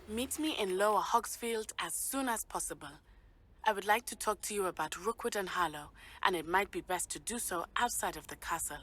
Meet me in Lower Hogsfield as soon as possible. I would like to talk to you about Rookwood and Harlow, and it might be best to do so outside of the castle.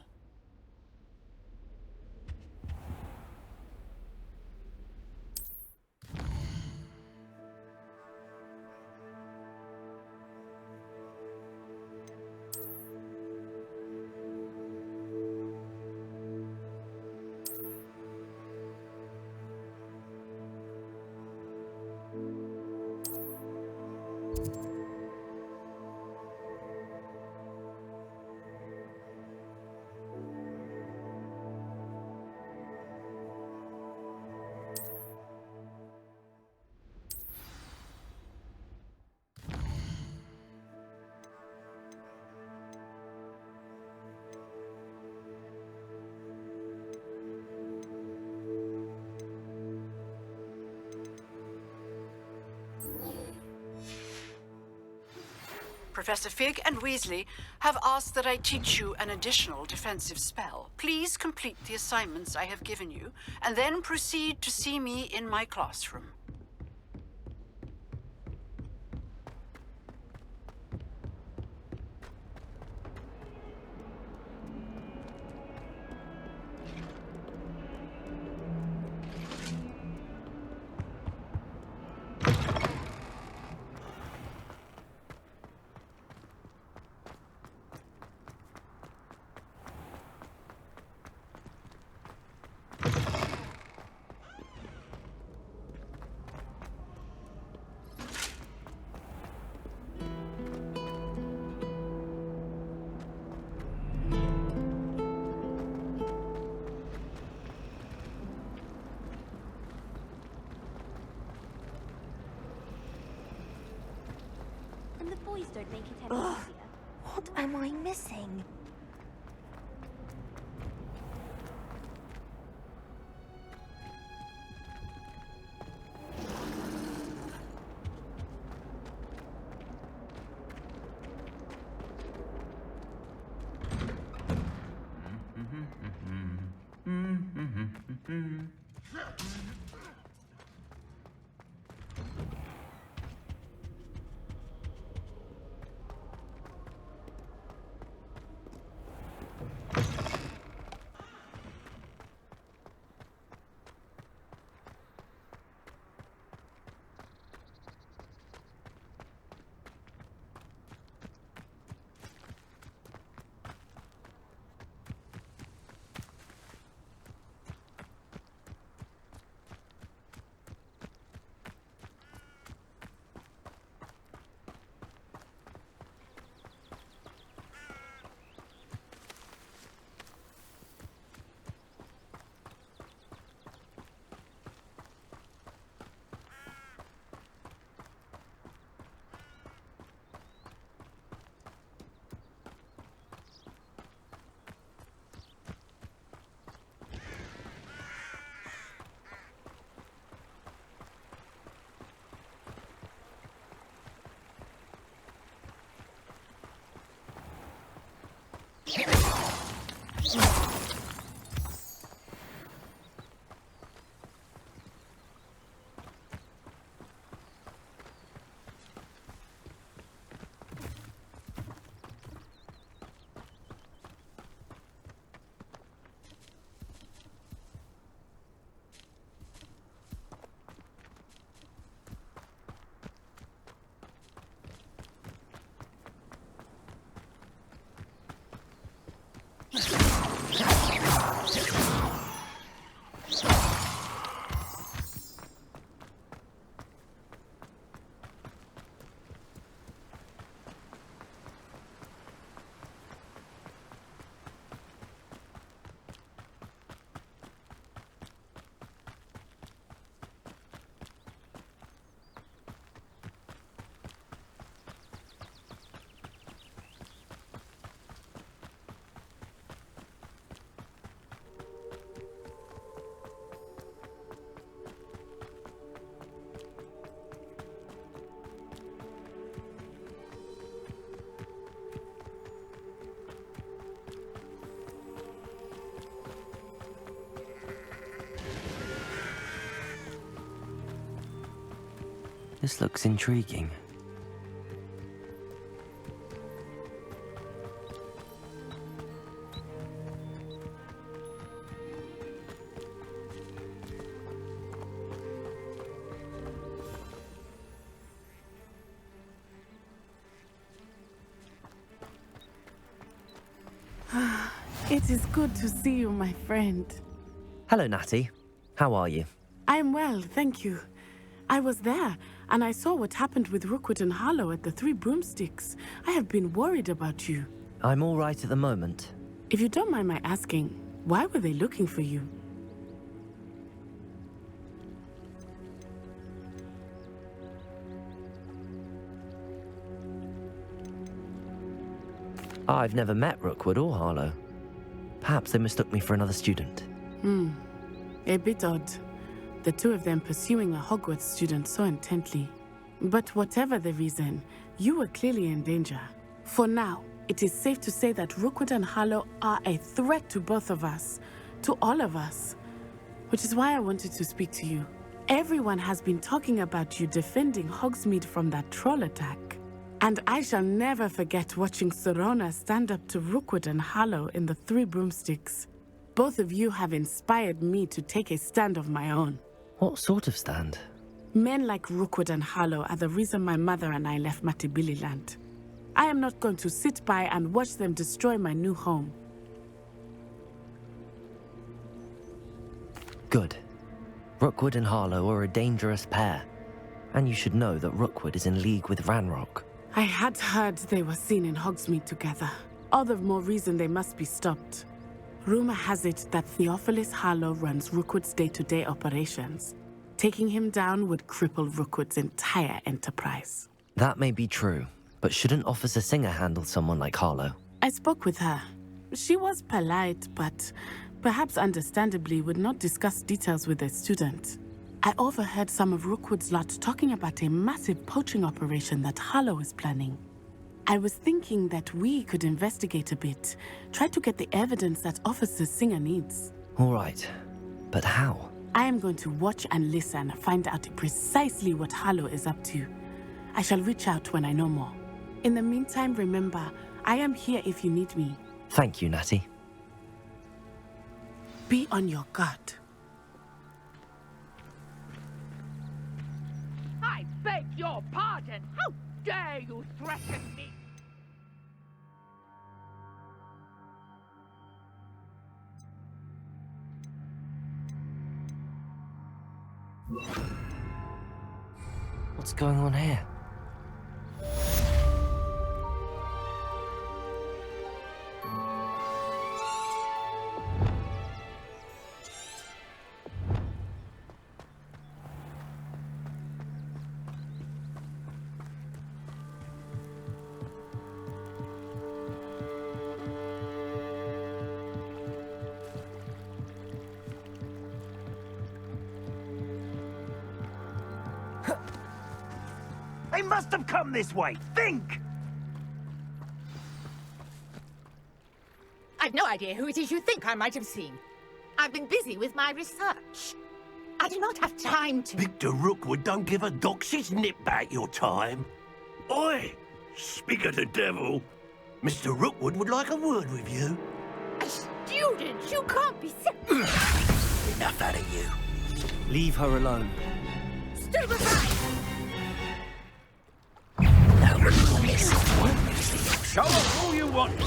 Professor Fig and Weasley have asked that I teach you an additional defensive spell. Please complete the assignments I have given you, and then proceed to see me in my classroom. And the boys don't make it any easier. What am I missing? This looks intriguing. It is good to see you, my friend. Hello, Natty. How are you? I'm well, thank you. I was there, and I saw what happened with Rookwood and Harlow at the Three Broomsticks. I have been worried about you. I'm all right at the moment. If you don't mind my asking, why were they looking for you? I've never met Rookwood or Harlow. Perhaps they mistook me for another student. A bit odd. The two of them pursuing a Hogwarts student so intently. But whatever the reason, you were clearly in danger. For now, it is safe to say that Rookwood and Harlow are a threat to both of us. To all of us. Which is why I wanted to speak to you. Everyone has been talking about you defending Hogsmeade from that troll attack. And I shall never forget watching Sorona stand up to Rookwood and Harlow in the Three Broomsticks. Both of you have inspired me to take a stand of my own. What sort of stand? Men like Rookwood and Harlow are the reason my mother and I left Matabeleland. I am not going to sit by and watch them destroy my new home. Good. Rookwood and Harlow are a dangerous pair. And you should know that Rookwood is in league with Ranrock. I had heard they were seen in Hogsmeade together. All the more reason they must be stopped. Rumor has it that Theophilus Harlow runs Rookwood's day-to-day operations. Taking him down would cripple Rookwood's entire enterprise. That may be true, but shouldn't Officer Singer handle someone like Harlow? I spoke with her. She was polite, but perhaps understandably would not discuss details with a student. I overheard some of Rookwood's lot talking about a massive poaching operation that Harlow is planning. I was thinking that we could investigate a bit, try to get the evidence that Officer Singer needs. All right, but how? I am going to watch and listen, find out precisely what Harlow is up to. I shall reach out when I know more. In the meantime, remember, I am here if you need me. Thank you, Natty. Be on your guard. I beg your pardon! How dare you threaten me? What's going on here? They must have come this way. Think! I've no idea who it is you think I might have seen. I've been busy with my research. I do not have time to... Victor Rookwood don't give a doxy's nip back your time. Oi! Speak of the devil. Mr. Rookwood would like a word with you. A student! You can't be so... Enough out of you. Leave her alone. Stupefy! Show us all you want.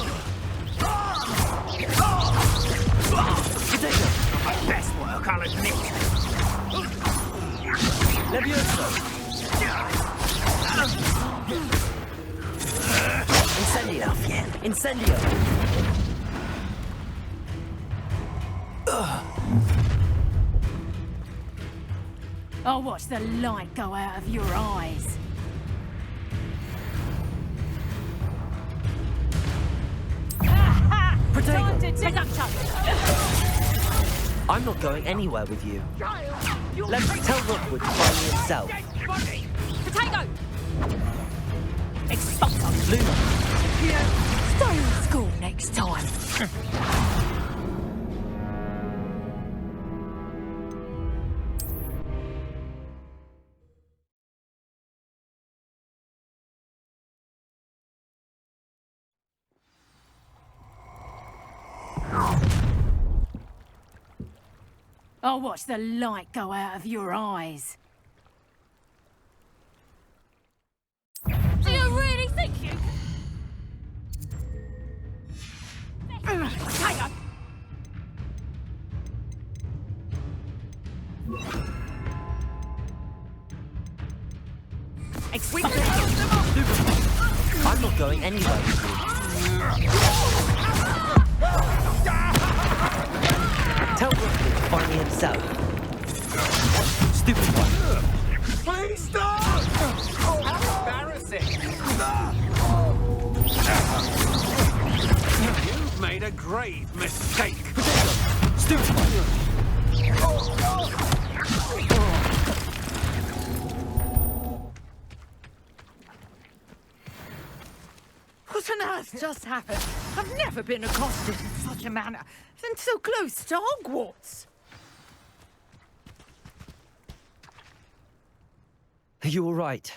My best work, I'll admit. Levioso! Incendio! Incendio! I'll watch the light go out of your eyes. Time to take up chance. I'm not going anywhere with you. Child, Let's tell Rookwood to find me himself. Potato! Expulso! Luna! Stay in school next time. I'll watch the light go out of your eyes. Do you really think you... I'm not going anywhere. Tell Rookwood to find me himself. Stupid one. Please stop! How embarrassing! You've made a grave mistake. Stupid one. What on earth just happened? I've never been accosted in such a manner, and so close to Hogwarts. Are you all right?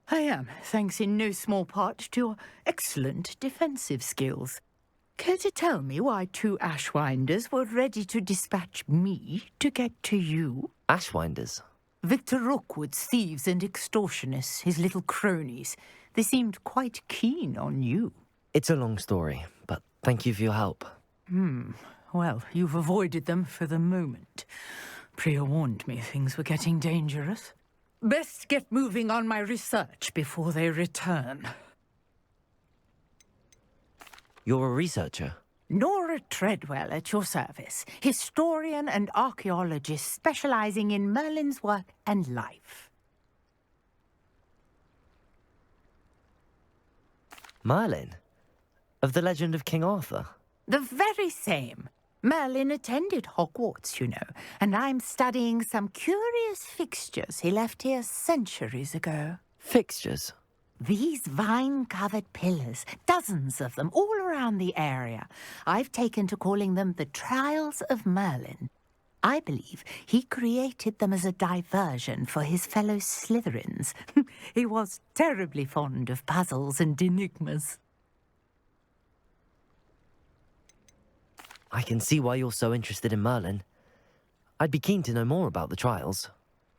I am, thanks in no small part to your excellent defensive skills. Care to tell me why 2 Ashwinders were ready to dispatch me to get to you? Ashwinders? Victor Rookwood's thieves and extortionists, his little cronies. They seemed quite keen on you. It's a long story, but thank you for your help. Well, you've avoided them for the moment. Priya warned me things were getting dangerous. Best get moving on my research before they return. You're a researcher? Nora Treadwell at your service, historian and archaeologist specializing in Merlin's work and life. Merlin? Of the legend of King Arthur? The very same. Merlin attended Hogwarts, you know, and I'm studying some curious fixtures he left here centuries ago. Fixtures? These vine-covered pillars, dozens of them, all around the area. I've taken to calling them the Trials of Merlin. I believe he created them as a diversion for his fellow Slytherins. He was terribly fond of puzzles and enigmas. I can see why you're so interested in Merlin. I'd be keen to know more about the trials.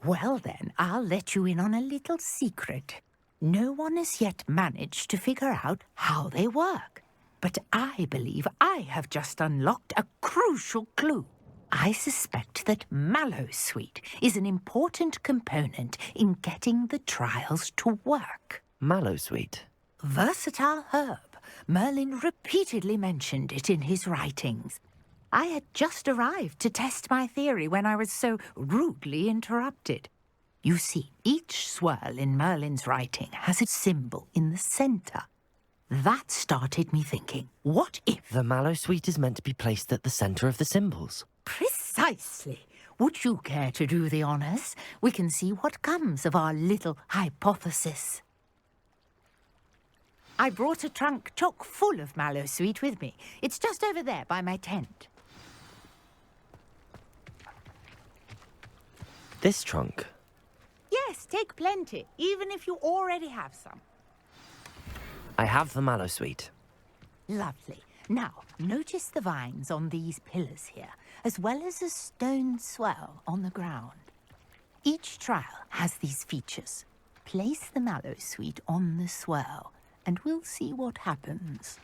Well then, I'll let you in on a little secret. No one has yet managed to figure out how they work. But I believe I have just unlocked a crucial clue. I suspect that Mallowsweet is an important component in getting the trials to work. Mallowsweet? Versatile herb. Merlin repeatedly mentioned it in his writings. I had just arrived to test my theory when I was so rudely interrupted. You see, each swirl in Merlin's writing has a symbol in the centre. That started me thinking, what if... The Mallowsweet is meant to be placed at the centre of the symbols. Precisely. Would you care to do the honours? We can see what comes of our little hypothesis. I brought a trunk chock full of Mallowsweet with me. It's just over there by my tent. This trunk? Yes, take plenty, even if you already have some. I have the Mallowsweet. Lovely. Now, notice the vines on these pillars here, as well as a stone swell on the ground. Each trial has these features. Place the Mallowsweet on the swell, and we'll see what happens.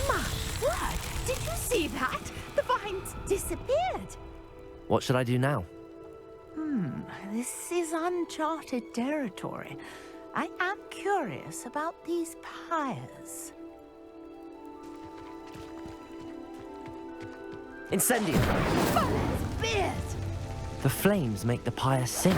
My word! Did you see that? The vines disappeared. What should I do now? This is uncharted territory. I am curious about these pyres. Incendio! Fire's beard! The flames make the pyre sing.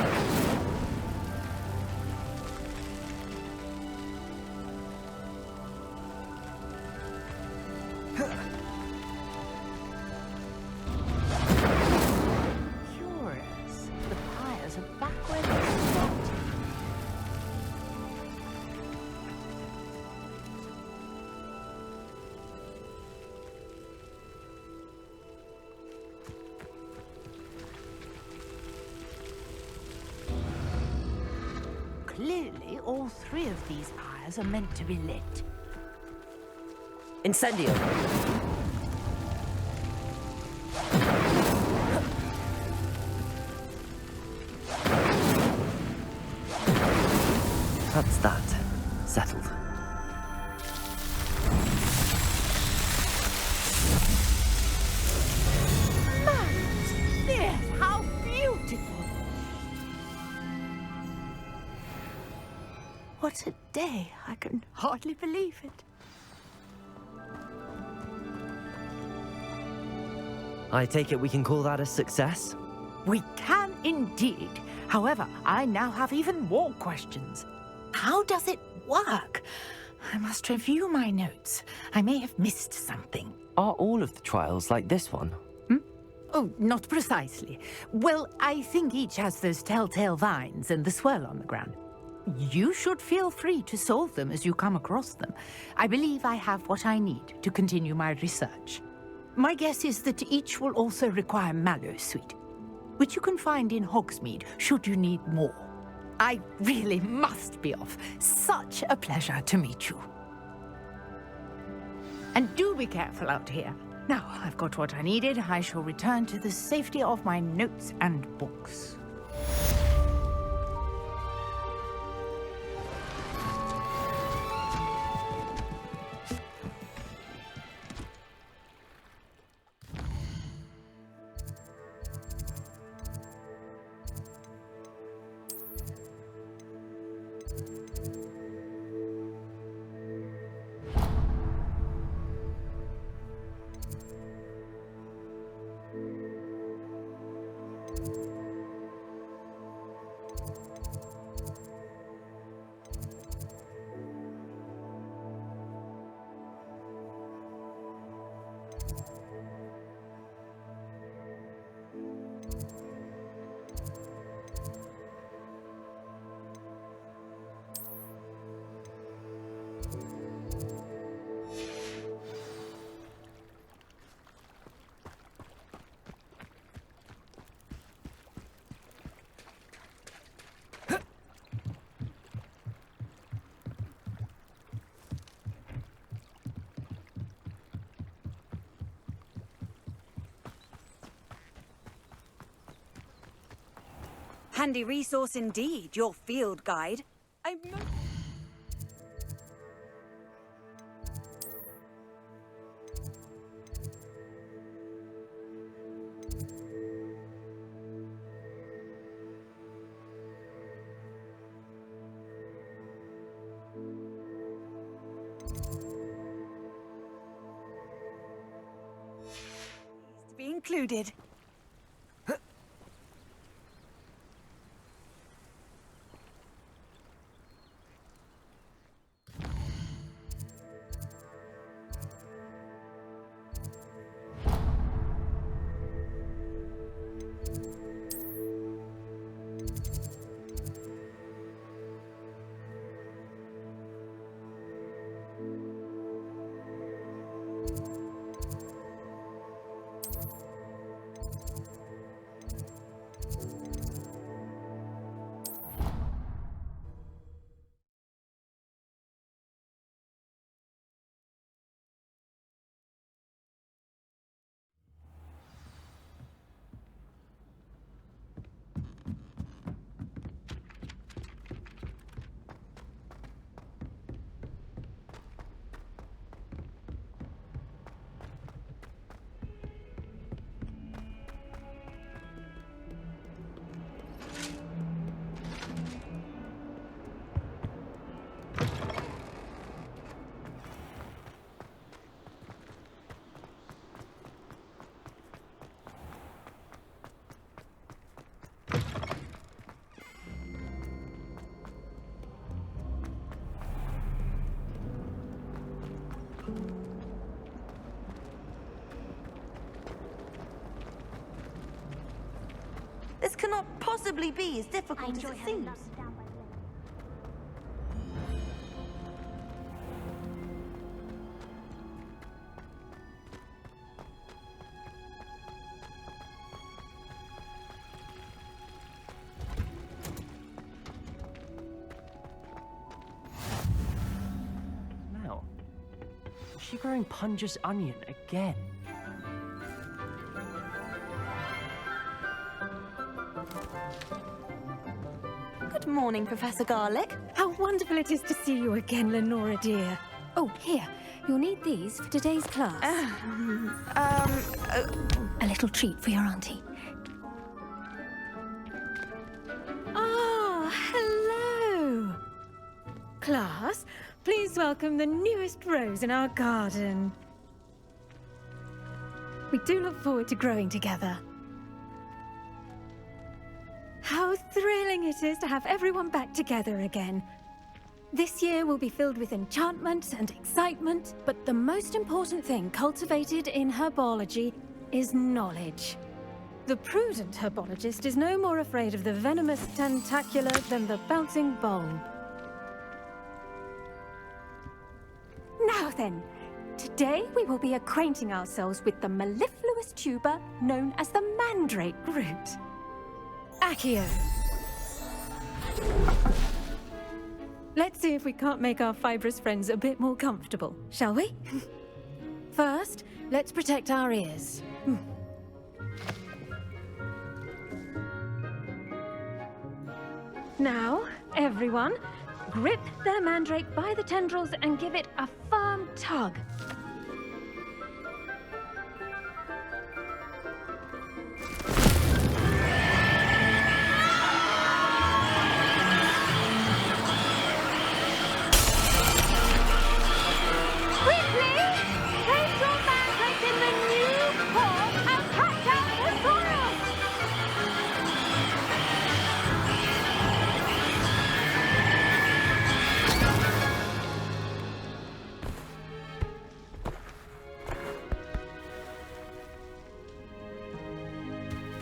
Curious. The pyres are back where they started. Clearly, all 3 of these pyres fires are meant to be lit. Incendio! That's that. Settled. Yes, how beautiful! What a day. I can hardly believe it. I take it we can call that a success? We can indeed. However, I now have even more questions. How does it work? I must review my notes. I may have missed something. Are all of the trials like this one? Oh, not precisely. Well, I think each has those telltale vines and the swirl on the ground. You should feel free to solve them as you come across them. I believe I have what I need to continue my research. My guess is that each will also require mallow sweet, which you can find in Hogsmeade should you need more. I really must be off. Such a pleasure to meet you. And do be careful out here. Now I've got what I needed, I shall return to the safety of my notes and books. Handy resource indeed, your field guide. To be included. This cannot possibly be as difficult as it seems. she growing Punja's onion again? Good morning, Professor Garlic. How wonderful it is to see you again, Lenora dear. Oh, here. You'll need these for today's class. A little treat for your auntie. Ah, hello. Class, please welcome the newest rose in our garden. We do look forward to growing together. How thrilling it is to have everyone back together again. This year will be filled with enchantment and excitement, but the most important thing cultivated in herbology is knowledge. The prudent herbologist is no more afraid of the venomous tentacula than the bouncing bulb. Now then, today we will be acquainting ourselves with the mellifluous tuber known as the mandrake root. Accio. Let's see if we can't make our fibrous friends a bit more comfortable, shall we? First, let's protect our ears. Now, everyone, grip their mandrake by the tendrils and give it a firm tug.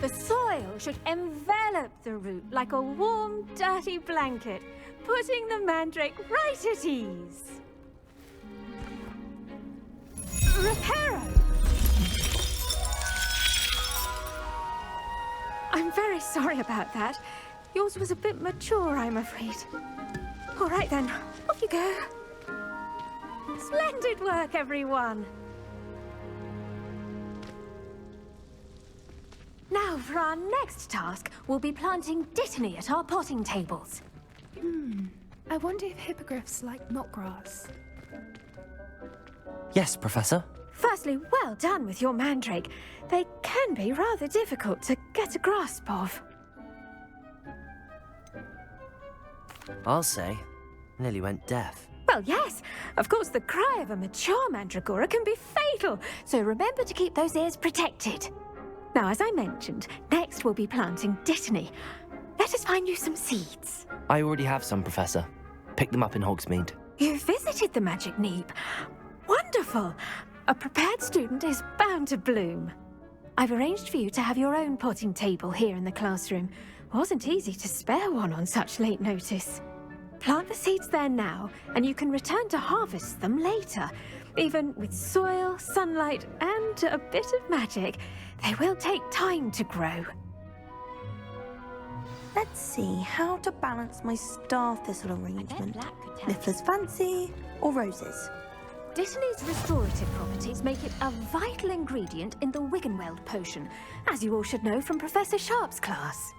The soil should envelop the root like a warm, dirty blanket, putting the mandrake right at ease. Reparo! I'm very sorry about that. Yours was a bit mature, I'm afraid. All right then, off you go. Splendid work, everyone! Now, for our next task, we'll be planting dittany at our potting tables. I wonder if hippogriffs like knotgrass. Yes, Professor. Firstly, well done with your mandrake. They can be rather difficult to get a grasp of. I'll say. Nearly went deaf. Well, yes. Of course, the cry of a mature mandragora can be fatal, so remember to keep those ears protected. Now, as I mentioned, next we'll be planting dittany. Let us find you some seeds. I already have some, Professor. Pick them up in Hogsmeade. You visited the Magic Neep. Wonderful! A prepared student is bound to bloom. I've arranged for you to have your own potting table here in the classroom. Wasn't easy to spare one on such late notice. Plant the seeds there now, and you can return to harvest them later. Even with soil, sunlight, and a bit of magic, they will take time to grow. Let's see how to balance my star thistle arrangement. Niffler's fancy or roses? Dittany's restorative properties make it a vital ingredient in the Wiggenweld potion, as you all should know from Professor Sharp's class.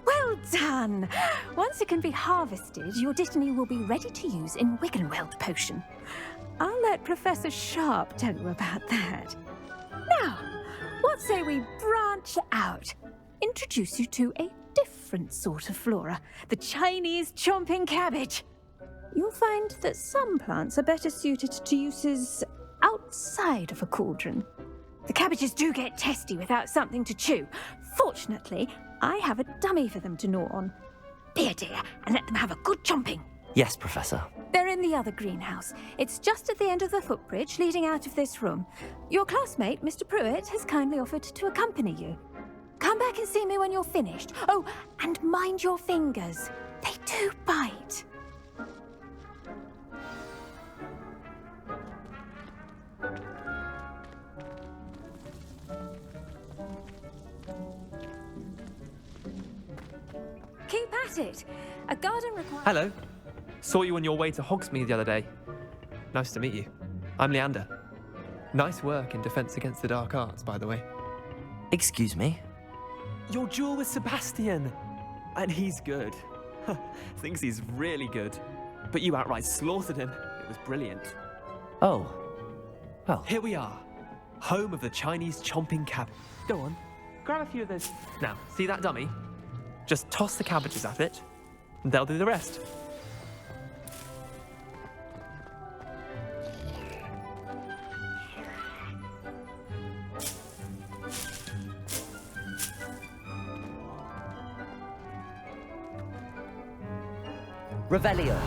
Well done! Once it can be harvested, your dittany will be ready to use in Wiggenweld potion. I'll let Professor Sharp tell you about that. Now, what say we branch out? Introduce you to a different sort of flora, the Chinese chomping cabbage. You'll find that some plants are better suited to uses outside of a cauldron. The cabbages do get testy without something to chew. Fortunately, I have a dummy for them to gnaw on. Be a dear and let them have a good chomping. Yes, Professor. They're in the other greenhouse. It's just at the end of the footbridge leading out of this room. Your classmate, Mr. Pruitt, has kindly offered to accompany you. Come back and see me when you're finished. Oh, and mind your fingers. They do bite. Keep at it. A garden requires... Hello. Saw you on your way to Hogsmeade the other day. Nice to meet you. I'm Leander. Nice work in Defense Against the Dark Arts, by the way. Excuse me? Your duel with Sebastian! And he's good. Thinks he's really good. But you outright slaughtered him. It was brilliant. Oh. Well. Here we are. Home of the Chinese chomping cabbage. Go on. Grab a few of those. Now, see that dummy? Just toss the cabbages at it, and they'll do the rest. Revelio.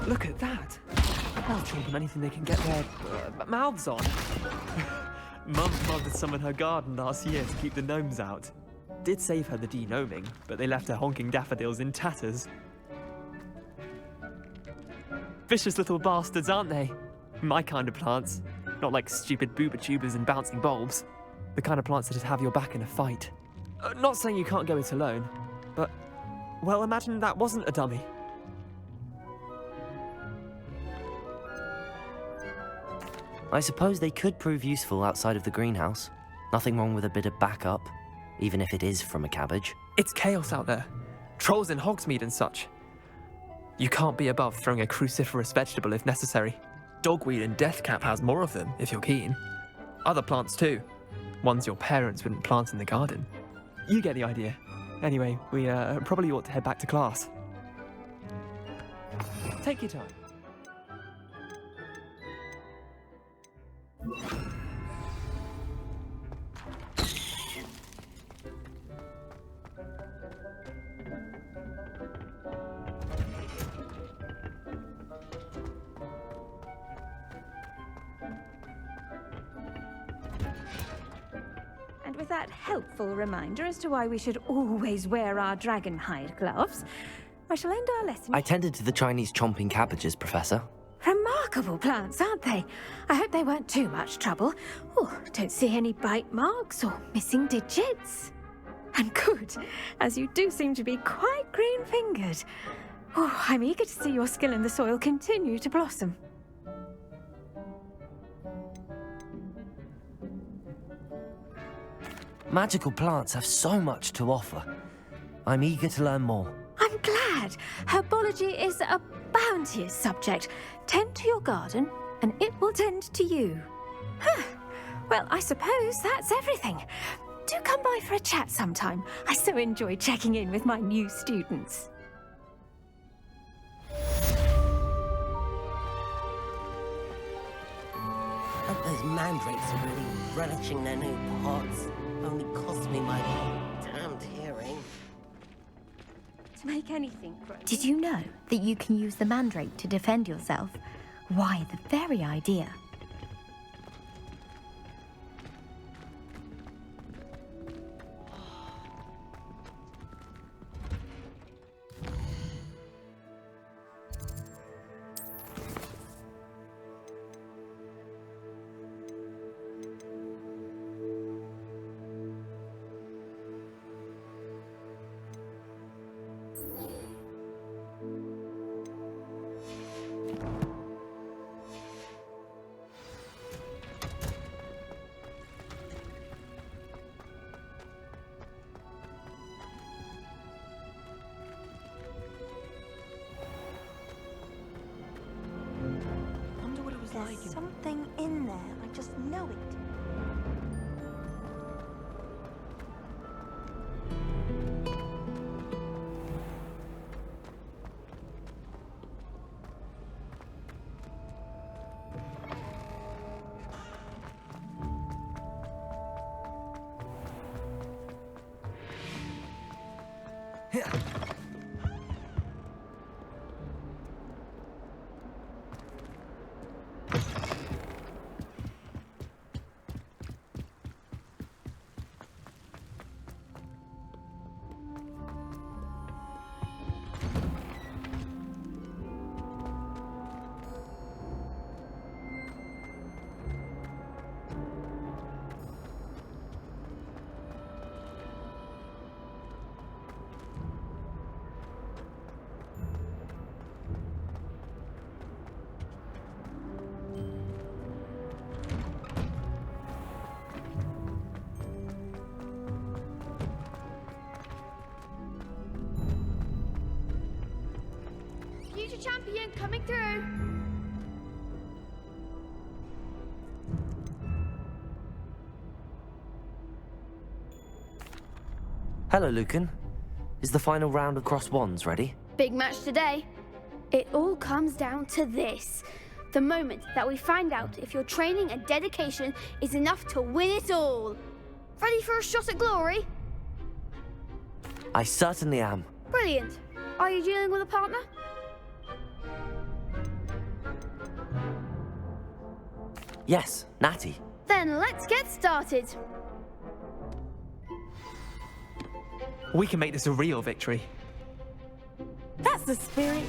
Look at that. They'll chomp on anything they can get their mouths on. Mum mothered some in her garden last year to keep the gnomes out. Did save her the de-gnoming, but they left her honking daffodils in tatters. Vicious little bastards, aren't they? My kind of plants. Not like stupid booba tubers and bouncing bulbs. The kind of plants that'd have your back in a fight. Not saying you can't go it alone, but, well, imagine that wasn't a dummy. I suppose they could prove useful outside of the greenhouse. Nothing wrong with a bit of backup, even if it is from a cabbage. It's chaos out there. Trolls in Hogsmeade and such. You can't be above throwing a cruciferous vegetable if necessary. Dogweed and deathcap has more of them, if you're keen. Other plants too. Ones your parents wouldn't plant in the garden. You get the idea. Anyway, we probably ought to head back to class. Take your time. And with that helpful reminder as to why we should always wear our dragon hide gloves, I shall end our lesson. I tended to the Chinese chomping cabbages, Professor. Remarkable plants, aren't they? I hope they weren't too much trouble. Oh, don't see any bite marks or missing digits. And good, as you do seem to be quite green-fingered. Oh, I'm eager to see your skill in the soil continue to blossom. Magical plants have so much to offer. I'm eager to learn more. I'm glad. Herbology is a bounteous subject. Tend to your garden, and it will tend to you. Huh. Well, I suppose that's everything. Do come by for a chat sometime. I so enjoy checking in with my new students. Hope those mandrakes are really relishing their new pots. Only cost me my damned hearing. To make anything grow. Did you know that you can use the mandrake to defend yourself? Why, the very idea. There's something in there. I just know it. Future champion coming through. Hello, Lucan. Is the final round of Cross Wands ready? Big match today. It all comes down to this. The moment that we find out if your training and dedication is enough to win it all. Ready for a shot at glory? I certainly am. Brilliant. Are you dealing with a partner? Yes, Natty. Then let's get started. We can make this a real victory. That's the spirit.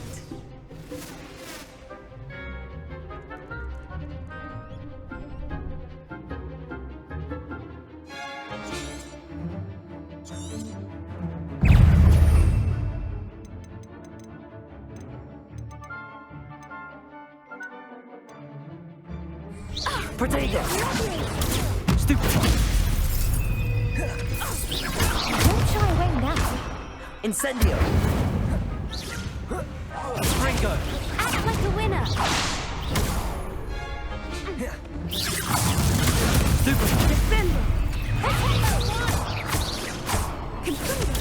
Protego! Stupid! Don't shy away now. Incendio! Ringo! Act like a winner. Super! Defender. Consumer.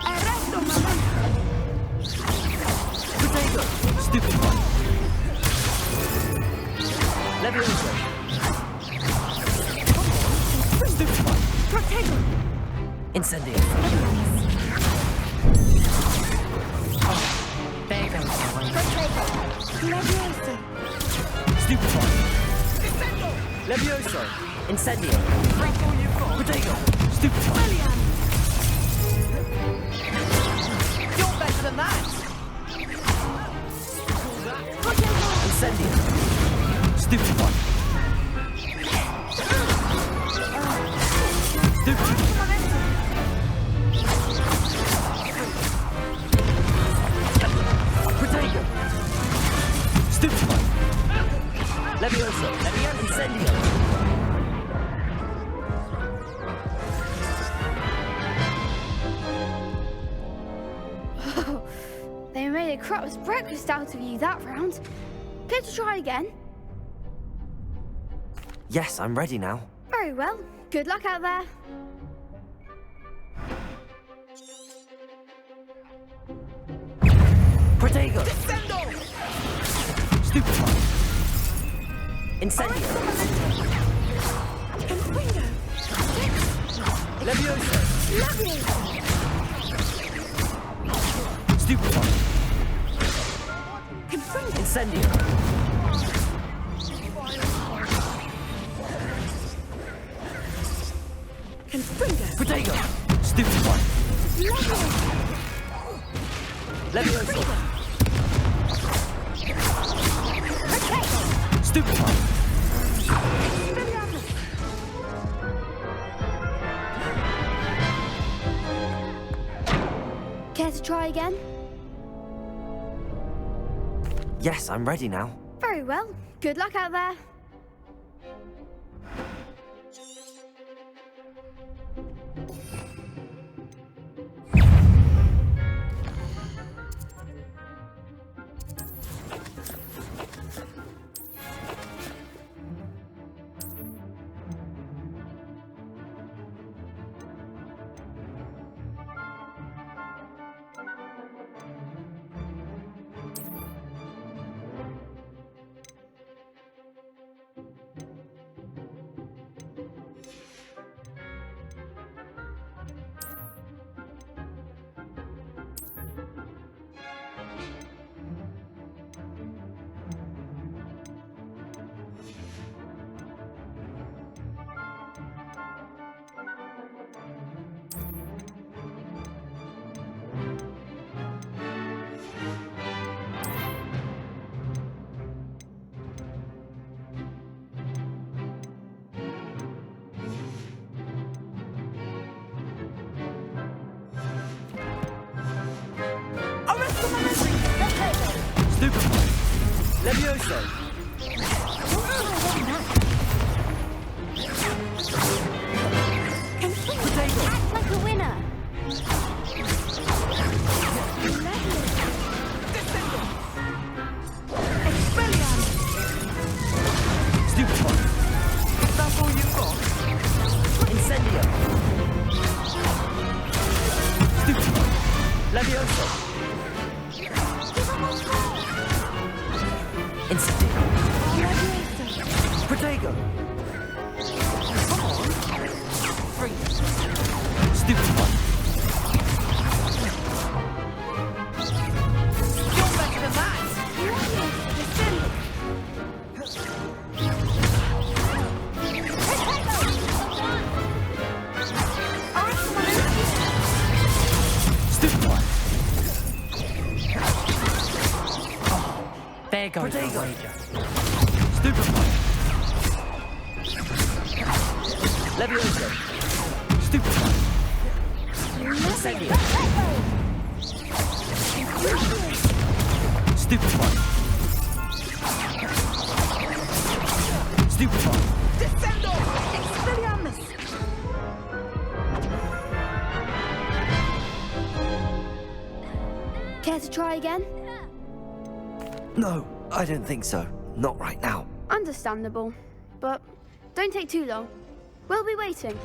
Arresto momento. Protego! Stupid one! Levioso! Stupid one! Protego. Incendio! There goes one. Levioso. Stupid one! Levioso! Incendio! Protego! Stupid one! You're better than that! Incendio! Stupid one! Stupid one! Protego! Stupid one! Levioso! Incendio! They made a crap's breakfast out of you that round. Care to try again? Yes, I'm ready now. Very well. Good luck out there. Protego! Stupid one! Incendio! Levioso! Stupid one! Incendio! Protego! Stupid one! Levioso! Stupid one! Care to try again? Yes, I'm ready now. Very well. Good luck out there. Levioso! Potato! Act like a winner. Stupid one! That's all you've got? Incendio! Stupid one! Levioso! Incendio! Protego! Come on! Freeze! Stupid one! You're better than that! Stupid one! There goes Protego. the wager. Stupid one! Levioso! Stupid one! Incendio! Stupid one! Stupid one! Descendo! Expelliarmus! Care to try again? No, I don't think so. Not right now. Understandable. But don't take too long. We'll be waiting.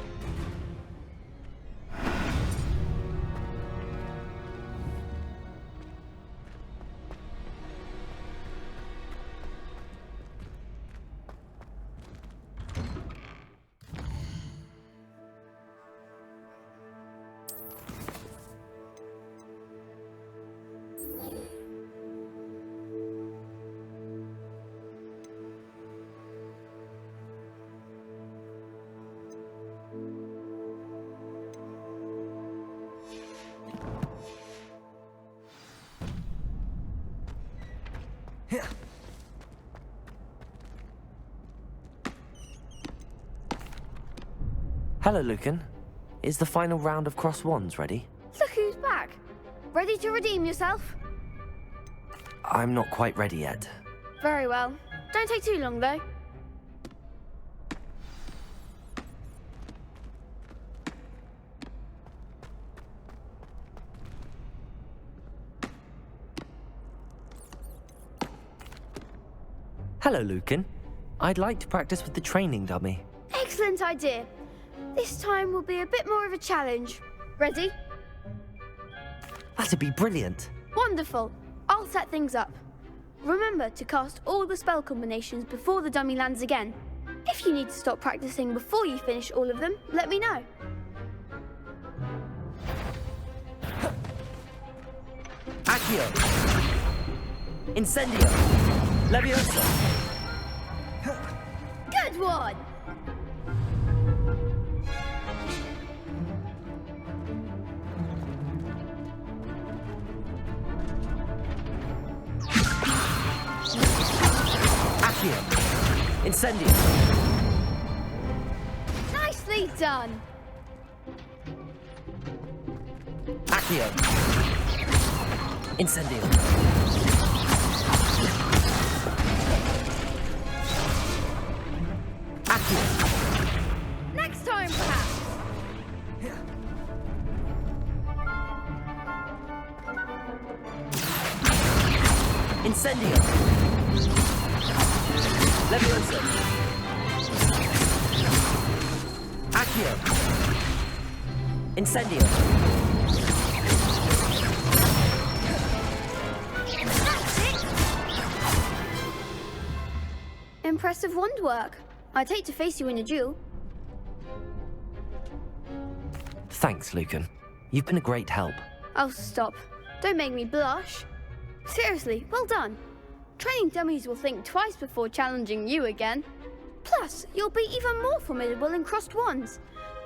Hello, Lucan. Is the final round of cross wands ready? Look who's back. Ready to redeem yourself? I'm not quite ready yet. Very well. Don't take too long, though. Hello, Lucan. I'd like to practice with the training dummy. Excellent idea. This time will be a bit more of a challenge. Ready? That'd be brilliant. Wonderful. I'll set things up. Remember to cast all the spell combinations before the dummy lands again. If you need to stop practicing before you finish all of them, let me know. Accio! Incendio! Leviosa! Good one! Accio! Incendio! Nicely done! Accio! Incendio! Accio! Next time, perhaps! Incendio! Leviosa! Accio! Incendio! That's it! Impressive wand work. I'd hate to face you in a duel. Thanks, Lucan. You've been a great help. Oh, stop. Don't make me blush. Seriously, well done. Training dummies will think twice before challenging you again. Plus, you'll be even more formidable in crossed wands.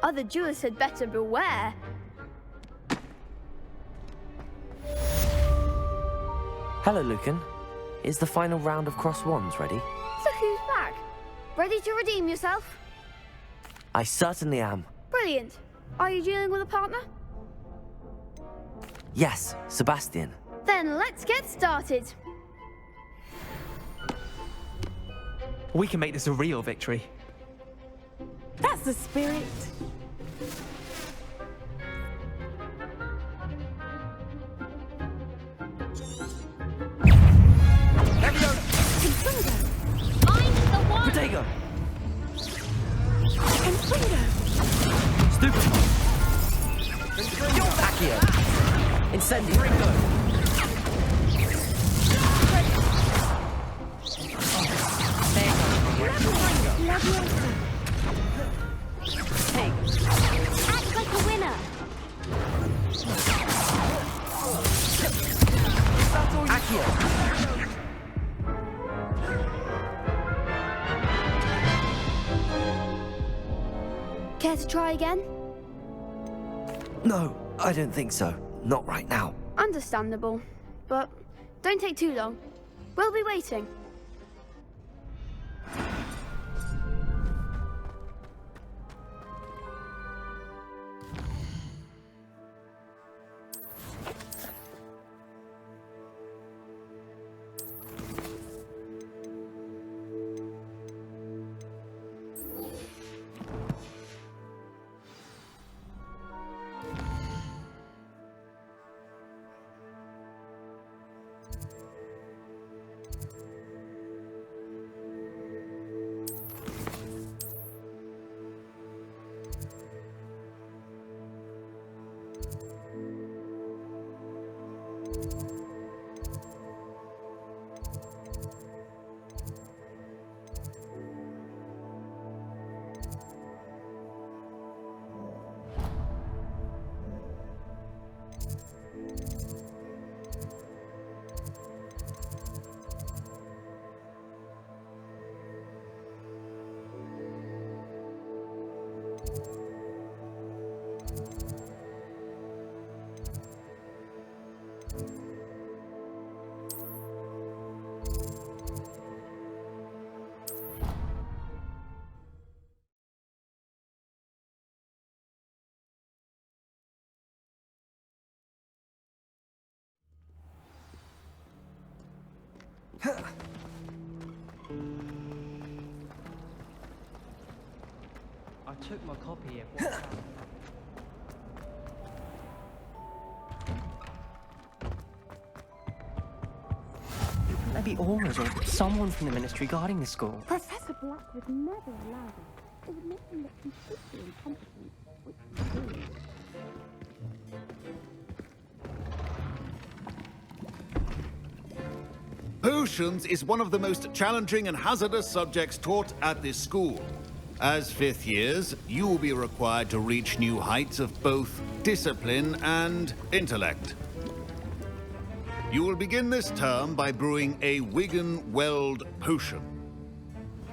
Other duelists had better beware. Hello, Lucan. Is the final round of cross wands ready? Look who's back. Ready to redeem yourself? I certainly am. Brilliant. Are you dealing with a partner? Yes, Sebastian. Then let's get started. We can make this a real victory. That's the spirit. I'm the one! Protego! Stupid. Accio! Incendio! Ringo! Act like a winner! Accio! Care to try again? No, I don't think so. Not right now. Understandable. But don't take too long. We'll be waiting. I took my copy of There be aurors or someone from the ministry guarding the school. Professor Black would never allow this. It would make him look completely incompetent, which is true. Potions is one of the most challenging and hazardous subjects taught at this school. As fifth years, you will be required to reach new heights of both discipline and intellect. You will begin this term by brewing a Wigan-Weld potion.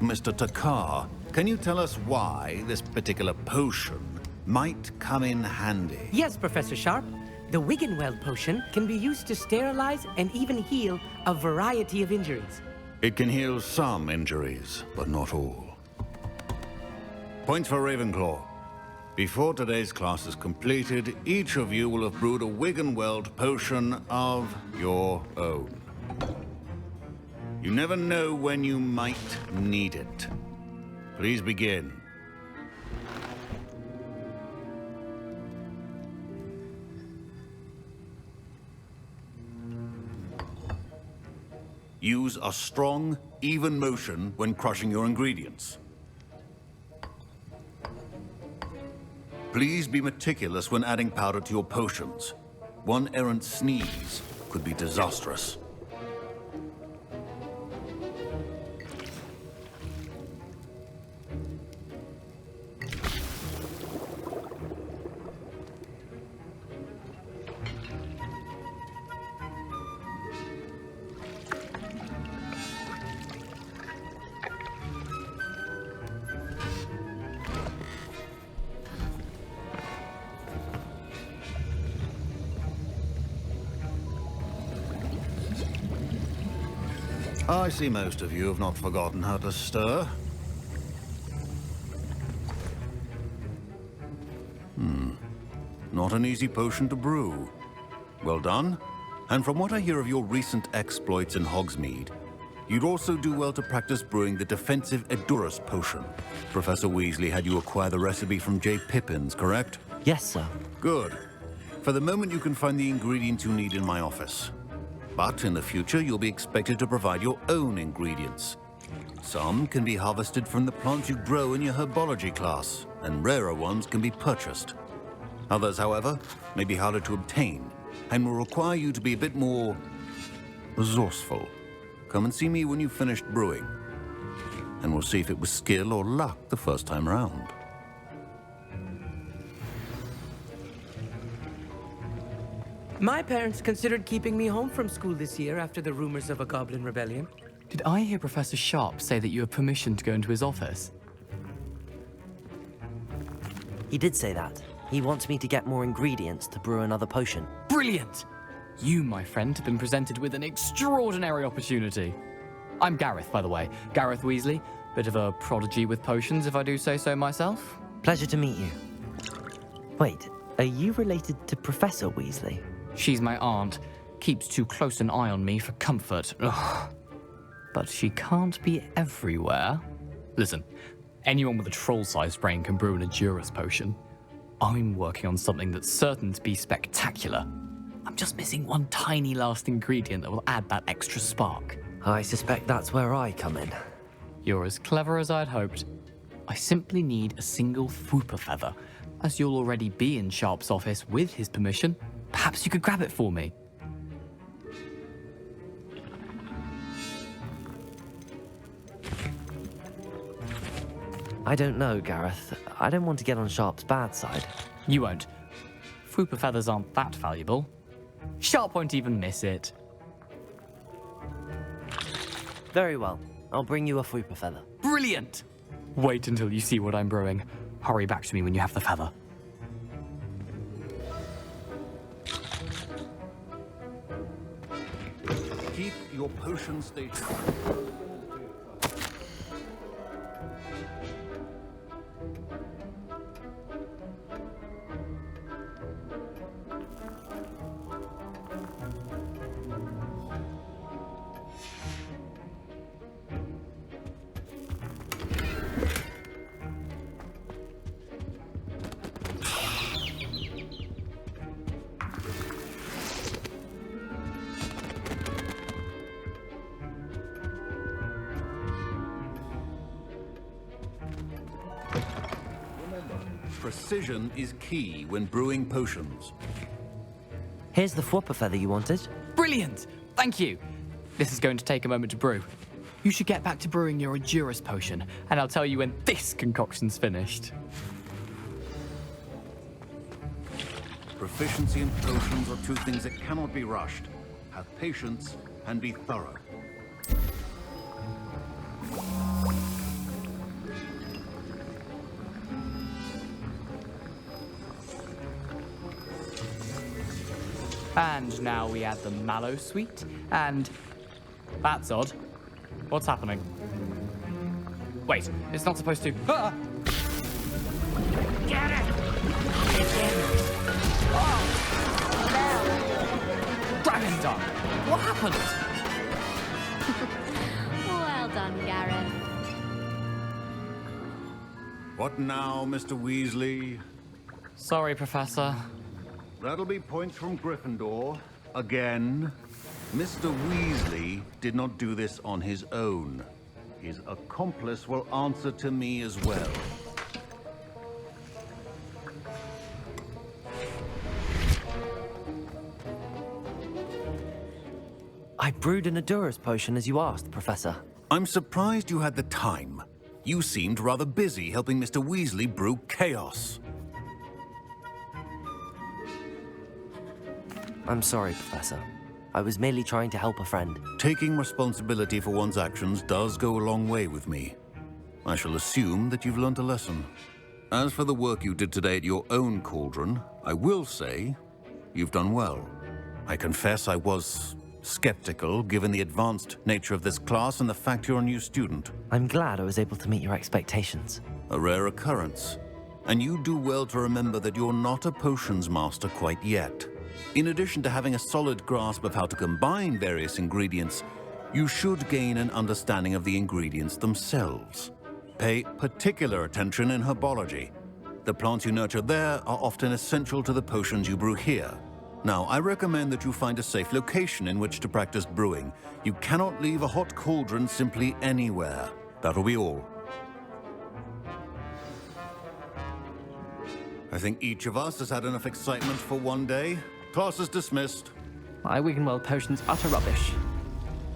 Mr. Takar, can you tell us why this particular potion might come in handy? Yes, Professor Sharp. The Wigan-Weld potion can be used to sterilize and even heal a variety of injuries. It can heal some injuries, but not all. Point for Ravenclaw. Before today's class is completed, each of you will have brewed a Wigan-Weld potion of your own. You never know when you might need it. Please begin. Use a strong, even motion when crushing your ingredients. Please be meticulous when adding powder to your potions. One errant sneeze could be disastrous. I see most of you have not forgotten how to stir. Not an easy potion to brew. Well done. And from what I hear of your recent exploits in Hogsmeade, You'd also do well to practice brewing the defensive Edurus potion. Professor Weasley had you acquire the recipe from J. Pippin's, correct? Yes, sir. Good. For the moment, you can find the ingredients you need in my office. But in the future, you'll be expected to provide your own ingredients. Some can be harvested from the plants you grow in your herbology class, and rarer ones can be purchased. Others, however, may be harder to obtain, and will require you to be a bit more resourceful. Come and see me when you've finished brewing, and we'll see if it was skill or luck the first time around. My parents considered keeping me home from school this year after the rumors of a goblin rebellion. Did I hear Professor Sharp say that you have permission to go into his office? He did say that. He wants me to get more ingredients to brew another potion. Brilliant! You, my friend, have been presented with an extraordinary opportunity. I'm Gareth, by the way. Gareth Weasley. Bit of a prodigy with potions, if I do say so myself. Pleasure to meet you. Wait, are you related to Professor Weasley? She's my aunt. Keeps too close an eye on me for comfort. Ugh. But she can't be everywhere. Listen, anyone with a troll-sized brain can brew an Edurus potion. I'm working on something that's certain to be spectacular. I'm just missing one tiny last ingredient that will add that extra spark. I suspect that's where I come in. You're as clever as I'd hoped. I simply need a single Fwooper feather. As you'll already be in Sharp's office with his permission, perhaps you could grab it for me. I don't know, Gareth. I don't want to get on Sharp's bad side. You won't. Fwooper feathers aren't that valuable. Sharp won't even miss it. Very well. I'll bring you a Fwooper feather. Brilliant! Wait until you see what I'm brewing. Hurry back to me when you have the feather. Keep your potion station. Precision is key when brewing potions. Here's the Fwooper feather you wanted. Brilliant! Thank you. This is going to take a moment to brew. You should get back to brewing your Edurus potion, and I'll tell you when this concoction's finished. Proficiency in potions are two things that cannot be rushed. Have patience and be thorough. And now we add the mallow sweet, and... That's odd. What's happening? Wait, it's not supposed to... Ah! Get it! Dragon Dog! What happened? Well done, Gareth. What now, Mr. Weasley? Sorry, Professor. That'll be points from Gryffindor. Again. Mr. Weasley did not do this on his own. His accomplice will answer to me as well. I brewed an Edurus potion as you asked, Professor. I'm surprised you had the time. You seemed rather busy helping Mr. Weasley brew chaos. I'm sorry, Professor. I was merely trying to help a friend. Taking responsibility for one's actions does go a long way with me. I shall assume that you've learnt a lesson. As for the work you did today at your own cauldron, I will say you've done well. I confess I was skeptical, given the advanced nature of this class and the fact you're a new student. I'm glad I was able to meet your expectations. A rare occurrence. And you do well to remember that you're not a potions master quite yet. In addition to having a solid grasp of how to combine various ingredients, You should gain an understanding of the ingredients themselves. Pay particular attention in herbology. The plants you nurture there are often essential to the potions you brew here. Now, I recommend that you find a safe location in which to practice brewing. You cannot leave a hot cauldron simply anywhere. That'll be all. I think each of us has had enough excitement for one day. Class is dismissed. My Wiggenweld potion's utter rubbish.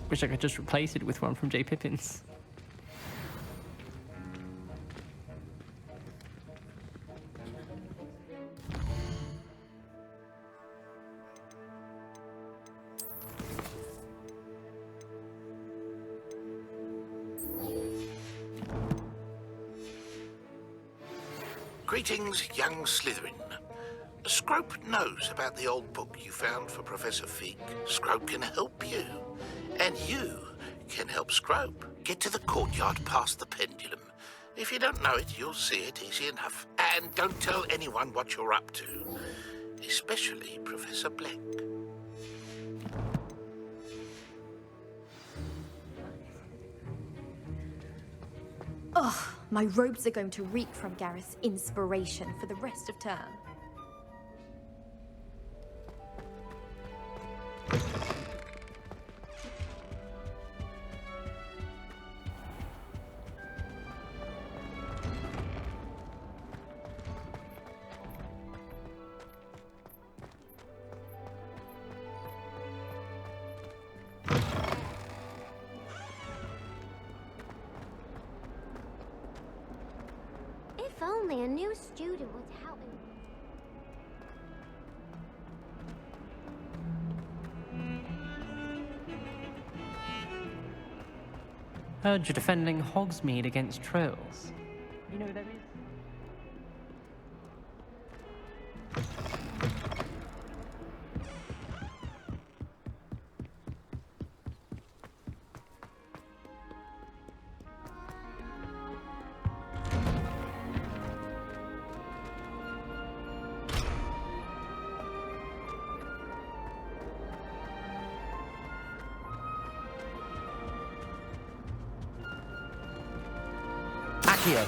Wish I could just replace it with one from J. Pippin's. Greetings, young Slytherin. Scrope knows about the old book you found for Professor Fig. Scrope can help you, and you can help Scrope. Get to the courtyard past the pendulum. If you don't know it, you'll see it easy enough. And don't tell anyone what you're up to, especially Professor Black. Ugh, my robes are going to reek from Gareth's inspiration for the rest of term. If only a new student would help me. Heard you're defending Hogsmeade against trolls. You know who that is? Accio.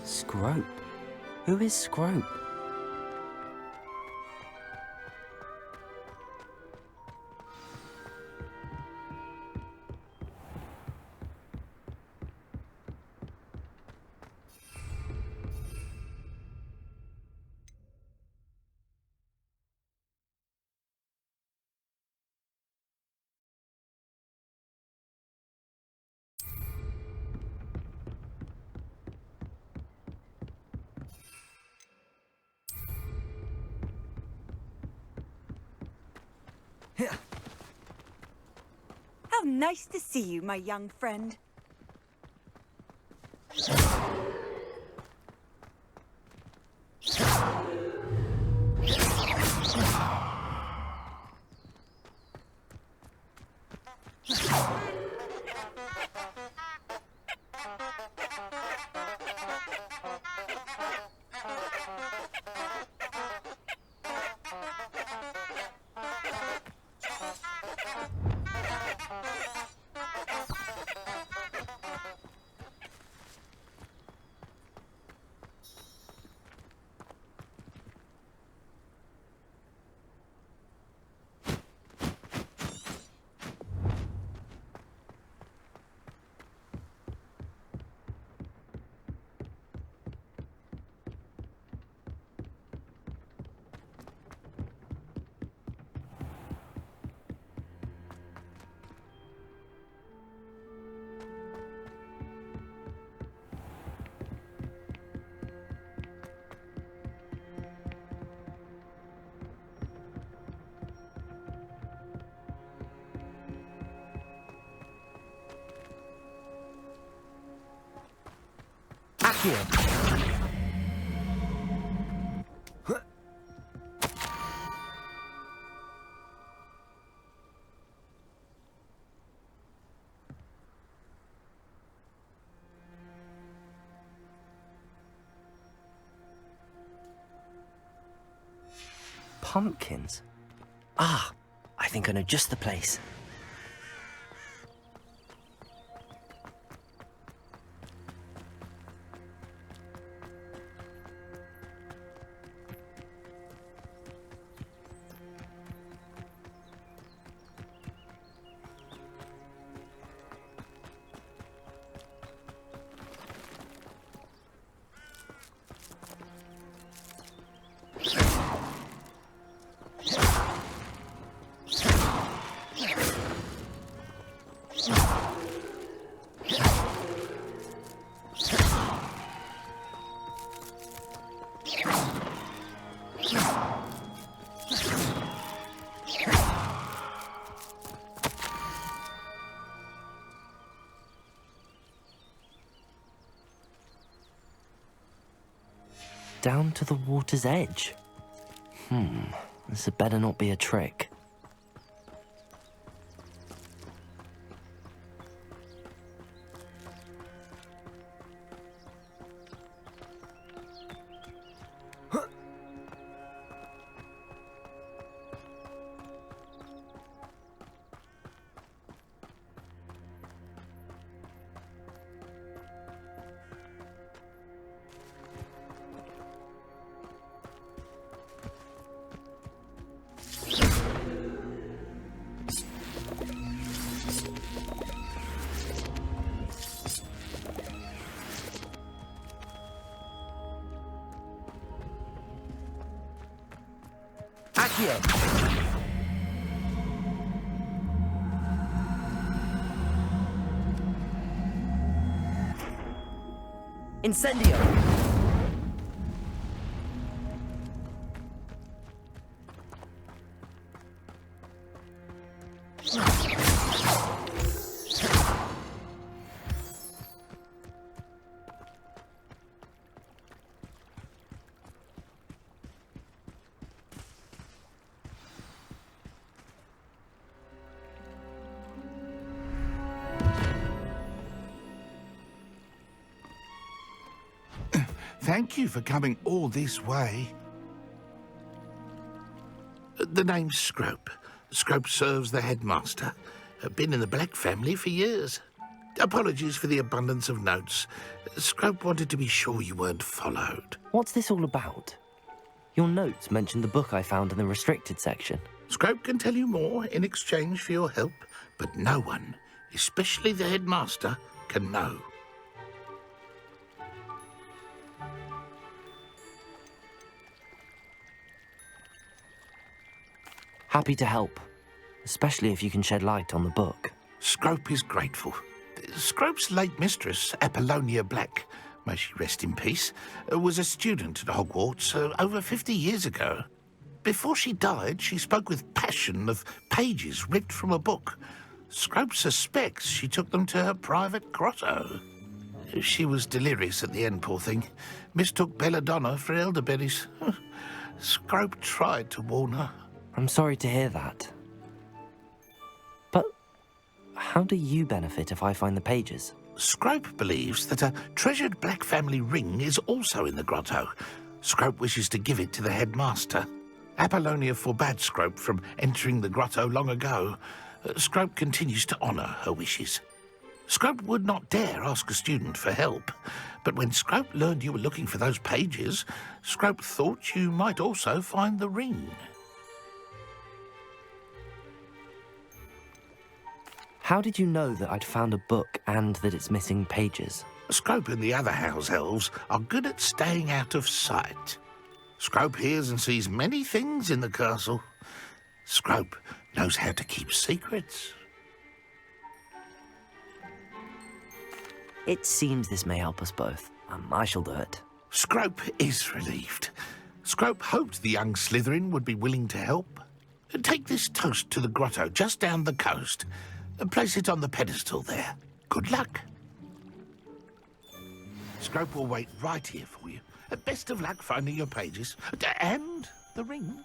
Scrope? Who is Scrope? How nice to see you, my young friend. Accio! Pumpkins? Ah, I think I know just the place. Down to the water's edge. This had better not be a trick. Incendio! Thank you for coming all this way. The name's Scrope. Scrope serves the headmaster. Been in the Black family for years. Apologies for the abundance of notes. Scrope wanted to be sure you weren't followed. What's this all about? Your notes mentioned the book I found in the restricted section. Scrope can tell you more in exchange for your help, but no one, especially the headmaster, can know. Happy to help, especially if you can shed light on the book. Scrope is grateful. Scrope's late mistress, Apollonia Black, may she rest in peace, was a student at Hogwarts over 50 years ago. Before she died, she spoke with passion of pages ripped from a book. Scrope suspects she took them to her private grotto. She was delirious at the end, poor thing. Mistook belladonna for elderberries. Scrope tried to warn her. I'm sorry to hear that. But how do you benefit if I find the pages? Scrope believes that a treasured Black family ring is also in the grotto. Scrope wishes to give it to the headmaster. Apollonia forbade Scrope from entering the grotto long ago. Scrope continues to honour her wishes. Scrope would not dare ask a student for help, but when Scrope learned you were looking for those pages, Scrope thought you might also find the ring. How did you know that I'd found a book and that it's missing pages? Scrope and the other house elves are good at staying out of sight. Scrope hears and sees many things in the castle. Scrope knows how to keep secrets. It seems this may help us both. I shall do it. Scrope is relieved. Scrope hoped the young Slytherin would be willing to help. Take this toast to the grotto just down the coast and place it on the pedestal there. Good luck. Scrope will wait right here for you. Best of luck finding your pages. And the ring.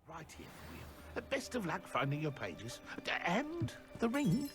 Right here for you. Best of luck finding your pages. And the ring.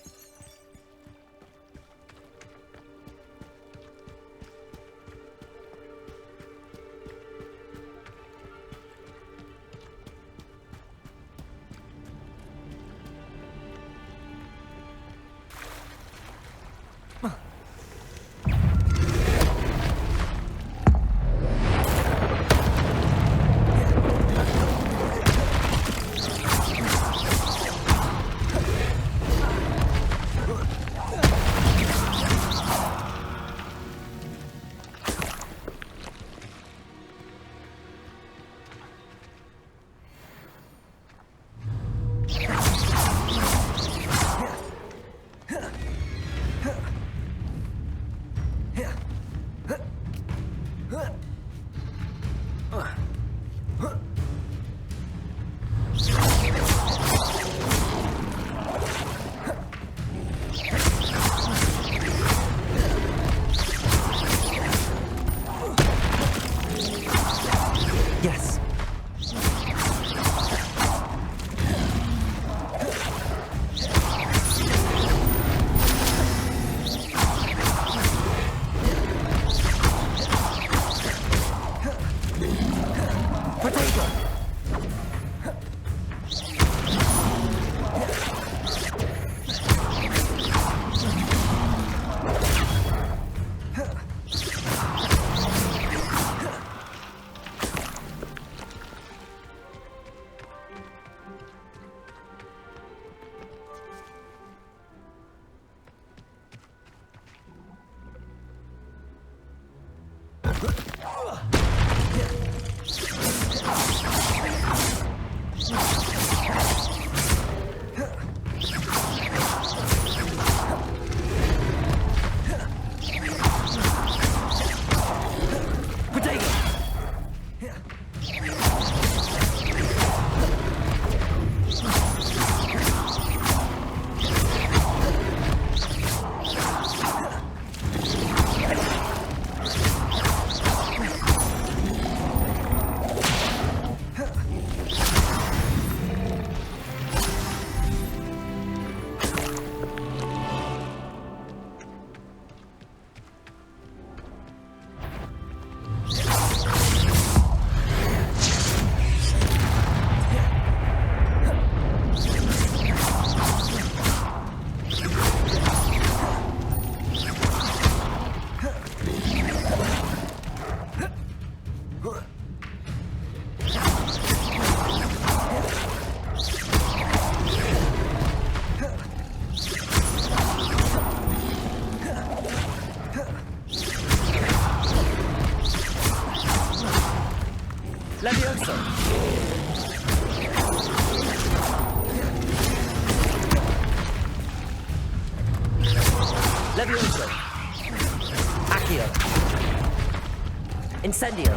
Levioso! Levioso! Accio! Incendio!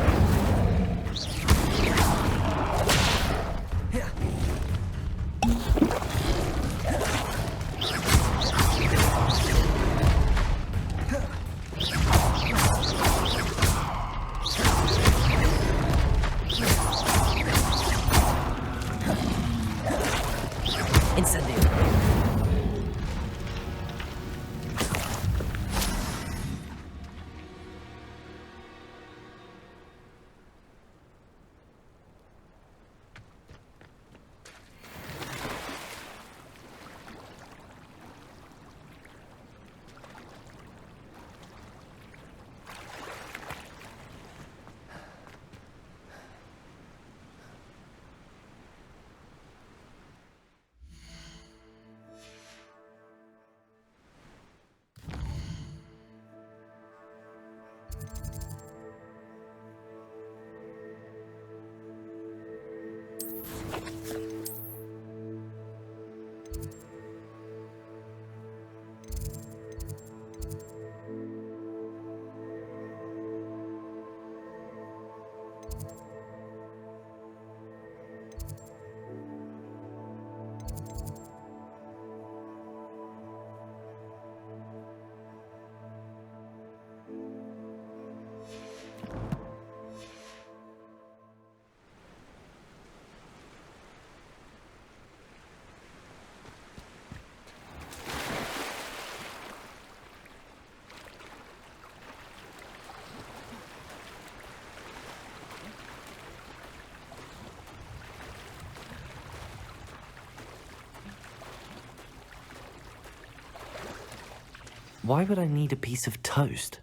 Why would I need a piece of toast?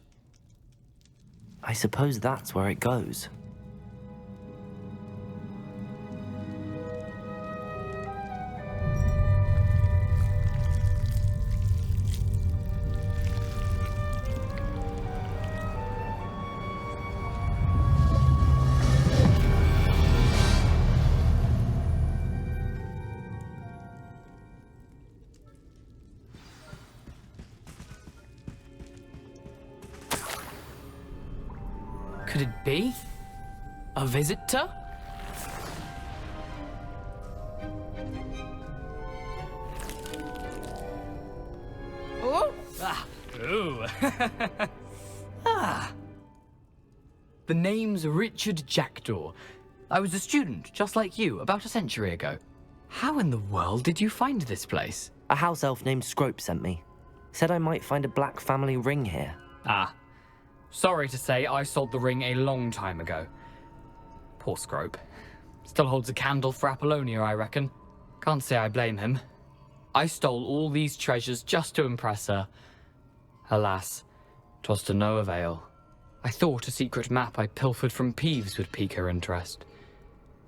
I suppose that's where it goes. Could it be? A visitor? Oh! Ah! Ooh! Ah! The name's Richard Jackdaw. I was a student, just like you, about a century ago. How in the world did you find this place? A house elf named Scrope sent me. Said I might find a black family ring here. Ah. Sorry to say, I sold the ring a long time ago. Poor Scrope. Still holds a candle for Apollonia, I reckon. Can't say I blame him. I stole all these treasures just to impress her. Alas, 'twas to no avail. I thought a secret map I pilfered from Peeves would pique her interest.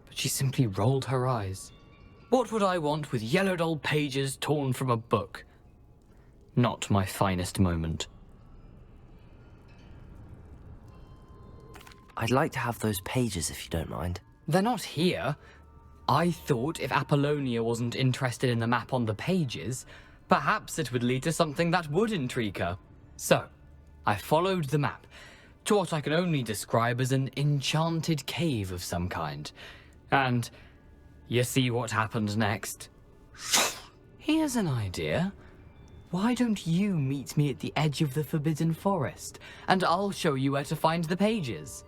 But she simply rolled her eyes. What would I want with yellowed old pages torn from a book? Not my finest moment. I'd like to have those pages if you don't mind. They're not here. I thought if Apollonia wasn't interested in the map on the pages, perhaps it would lead to something that would intrigue her. So, I followed the map to what I can only describe as an enchanted cave of some kind. And you see what happened next? Here's an idea. Why don't you meet me at the edge of the Forbidden Forest, and I'll show you where to find the pages.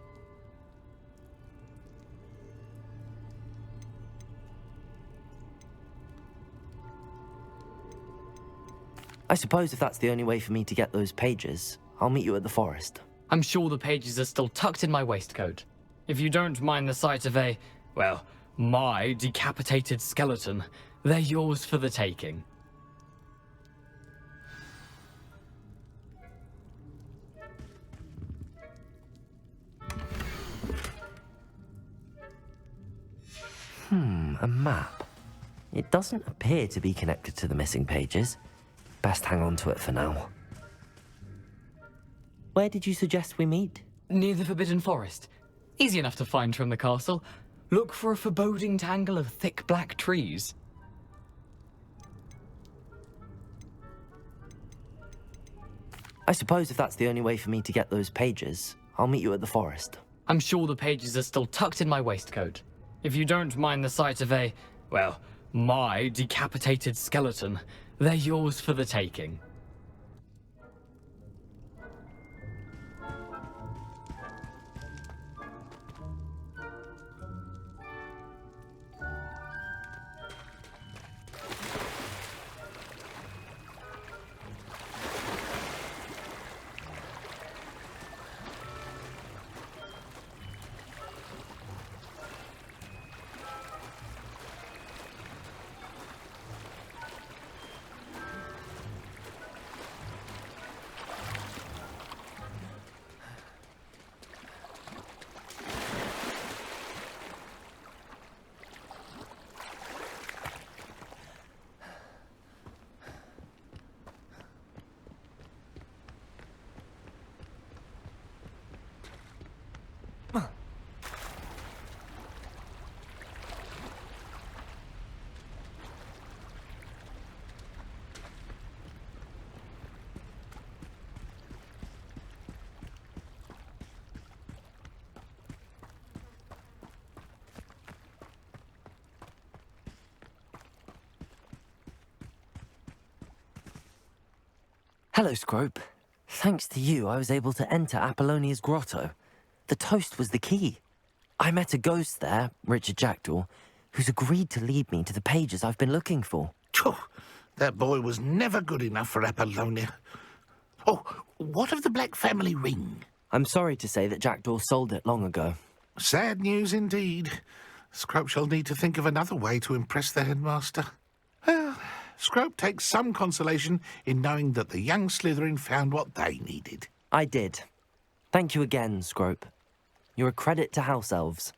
I suppose if that's the only way for me to get those pages, I'll meet you at the forest. I'm sure the pages are still tucked in my waistcoat. If you don't mind the sight of a, well, my decapitated skeleton, they're yours for the taking. A map. It doesn't appear to be connected to the missing pages. Best hang on to it for now. Where did you suggest we meet? Near the Forbidden Forest. Easy enough to find from the castle. Look for a foreboding tangle of thick black trees. I suppose if that's the only way for me to get those pages, I'll meet you at the forest. I'm sure the pages are still tucked in my waistcoat. If you don't mind the sight of a, well, my decapitated skeleton, they're yours for the taking. Hello, Scrope. Thanks to you, I was able to enter Apollonia's grotto. The toast was the key. I met a ghost there, Richard Jackdaw, who's agreed to lead me to the pages I've been looking for. Phew, that boy was never good enough for Apollonia. Oh, what of the Black family ring? I'm sorry to say that Jackdaw sold it long ago. Sad news indeed. Scrope shall need to think of another way to impress the headmaster. Well, Scrope takes some consolation in knowing that the young Slytherin found what they needed. I did. Thank you again, Scrope. You're a credit to House Elves.